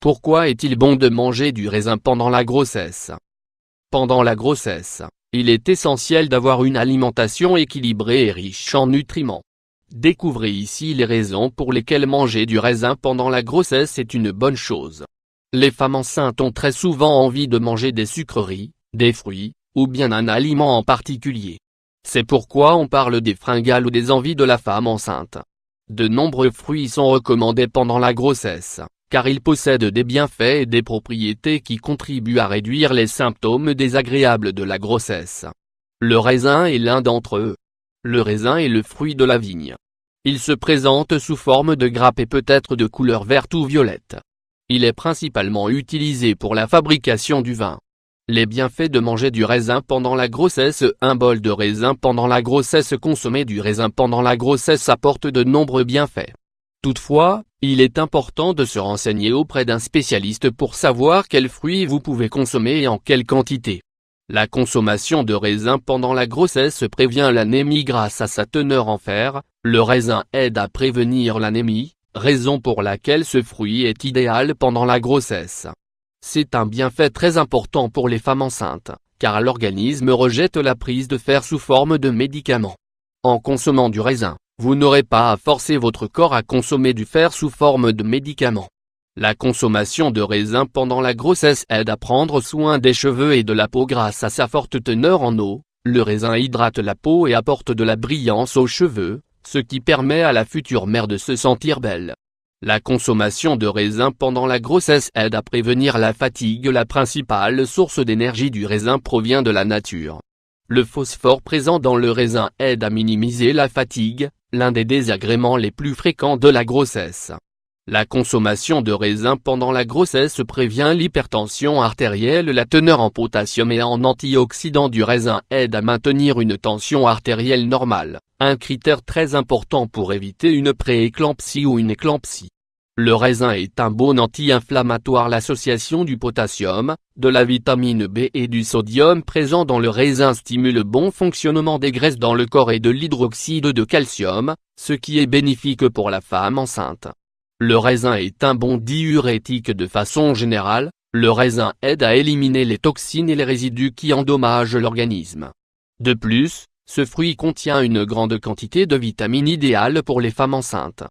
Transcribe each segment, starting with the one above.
Pourquoi est-il bon de manger du raisin pendant la grossesse? Pendant la grossesse, il est essentiel d'avoir une alimentation équilibrée et riche en nutriments. Découvrez ici les raisons pour lesquelles manger du raisin pendant la grossesse est une bonne chose. Les femmes enceintes ont très souvent envie de manger des sucreries, des fruits, ou bien un aliment en particulier. C'est pourquoi on parle des fringales ou des envies de la femme enceinte. De nombreux fruits sont recommandés pendant la grossesse, car ils possèdent des bienfaits et des propriétés qui contribuent à réduire les symptômes désagréables de la grossesse. Le raisin est l'un d'entre eux. Le raisin est le fruit de la vigne. Il se présente sous forme de grappe et peut être de couleur verte ou violette. Il est principalement utilisé pour la fabrication du vin. Les bienfaits de manger du raisin pendant la grossesse. Un bol de raisin pendant la grossesse. Consommer du raisin pendant la grossesse apporte de nombreux bienfaits. Toutefois, il est important de se renseigner auprès d'un spécialiste pour savoir quels fruits vous pouvez consommer et en quelle quantité. La consommation de raisin pendant la grossesse prévient l'anémie grâce à sa teneur en fer. Le raisin aide à prévenir l'anémie, raison pour laquelle ce fruit est idéal pendant la grossesse. C'est un bienfait très important pour les femmes enceintes, car l'organisme rejette la prise de fer sous forme de médicaments. En consommant du raisin, vous n'aurez pas à forcer votre corps à consommer du fer sous forme de médicaments. La consommation de raisin pendant la grossesse aide à prendre soin des cheveux et de la peau grâce à sa forte teneur en eau. Le raisin hydrate la peau et apporte de la brillance aux cheveux, ce qui permet à la future mère de se sentir belle. La consommation de raisin pendant la grossesse aide à prévenir la fatigue. La principale source d'énergie du raisin provient de la nature. Le phosphore présent dans le raisin aide à minimiser la fatigue, l'un des désagréments les plus fréquents de la grossesse. La consommation de raisin pendant la grossesse prévient l'hypertension artérielle. La teneur en potassium et en antioxydants du raisin aide à maintenir une tension artérielle normale, un critère très important pour éviter une prééclampsie ou une éclampsie. Le raisin est un bon anti-inflammatoire. L'association du potassium, de la vitamine B et du sodium présent dans le raisin stimule le bon fonctionnement des graisses dans le corps et de l'hydroxyde de calcium, ce qui est bénéfique pour la femme enceinte. Le raisin est un bon diurétique de façon générale. Le raisin aide à éliminer les toxines et les résidus qui endommagent l'organisme. De plus, ce fruit contient une grande quantité de vitamines idéales pour les femmes enceintes.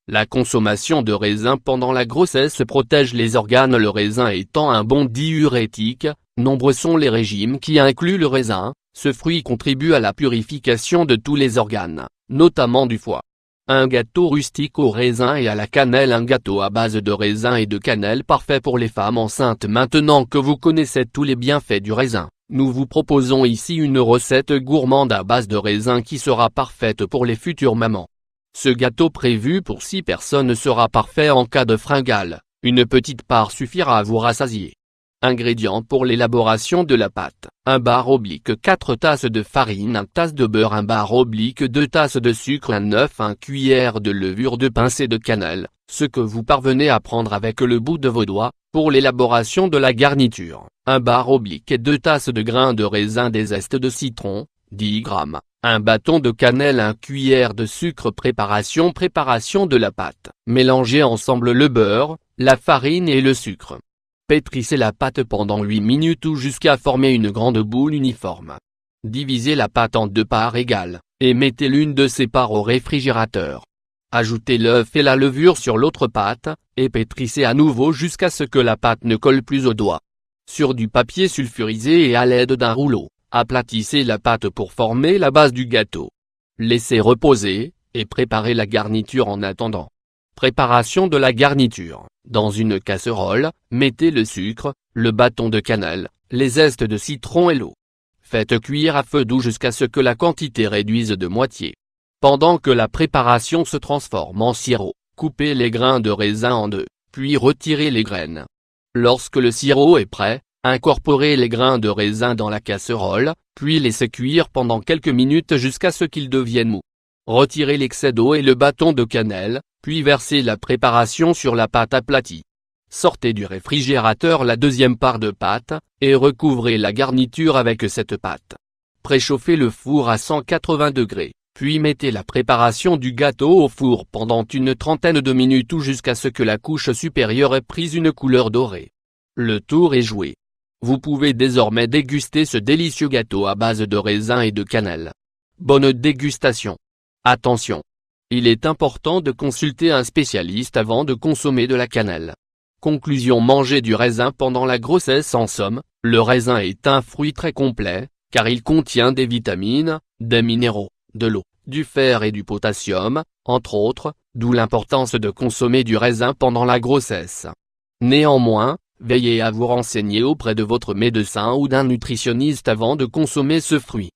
La consommation de raisin pendant la grossesse protège les organes. Le raisin étant un bon diurétique, nombreux sont les régimes qui incluent le raisin. Ce fruit contribue à la purification de tous les organes, notamment du foie. Un gâteau rustique au raisin et à la cannelle. Un gâteau à base de raisin et de cannelle parfait pour les femmes enceintes. Maintenant que vous connaissez tous les bienfaits du raisin, nous vous proposons ici une recette gourmande à base de raisin qui sera parfaite pour les futures mamans. Ce gâteau prévu pour 6 personnes sera parfait en cas de fringale. Une petite part suffira à vous rassasier. Ingrédients pour l'élaboration de la pâte: 1 bar oblique 4 tasses de farine, 1 tasse de beurre, 1 bar oblique 2 tasses de sucre, 1 œuf, 1 cuillère de levure, 2 pincées de cannelle, ce que vous parvenez à prendre avec le bout de vos doigts. Pour l'élaboration de la garniture: 1 bar oblique 2 tasses de grains de raisin, des zestes de citron, 10 g, 1 bâton de cannelle, 1 cuillère de sucre. Préparation de la pâte: mélangez ensemble le beurre, la farine et le sucre. Pétrissez la pâte pendant 8 minutes ou jusqu'à former une grande boule uniforme. Divisez la pâte en 2 parts égales, et mettez l'une de ces parts au réfrigérateur. Ajoutez l'œuf et la levure sur l'autre pâte, et pétrissez à nouveau jusqu'à ce que la pâte ne colle plus aux doigts. Sur du papier sulfurisé et à l'aide d'un rouleau, aplatissez la pâte pour former la base du gâteau. Laissez reposer, et préparez la garniture en attendant. Préparation de la garniture: dans une casserole, mettez le sucre, le bâton de cannelle, les zestes de citron et l'eau. Faites cuire à feu doux jusqu'à ce que la quantité réduise de moitié. Pendant que la préparation se transforme en sirop, coupez les grains de raisin en 2, puis retirez les graines. Lorsque le sirop est prêt, incorporez les grains de raisin dans la casserole, puis laissez cuire pendant quelques minutes jusqu'à ce qu'ils deviennent mous. Retirez l'excès d'eau et le bâton de cannelle, puis versez la préparation sur la pâte aplatie. Sortez du réfrigérateur la deuxième part de pâte, et recouvrez la garniture avec cette pâte. Préchauffez le four à 180 degrés, Puis mettez la préparation du gâteau au four pendant une trentaine de minutes ou jusqu'à ce que la couche supérieure ait pris une couleur dorée. Le tour est joué. Vous pouvez désormais déguster ce délicieux gâteau à base de raisin et de cannelle. Bonne dégustation. Attention! Il est important de consulter un spécialiste avant de consommer de la cannelle. Conclusion: manger du raisin pendant la grossesse. En somme, le raisin est un fruit très complet, car il contient des vitamines, des minéraux, de l'eau, du fer et du potassium, entre autres, d'où l'importance de consommer du raisin pendant la grossesse. Néanmoins, veillez à vous renseigner auprès de votre médecin ou d'un nutritionniste avant de consommer ce fruit.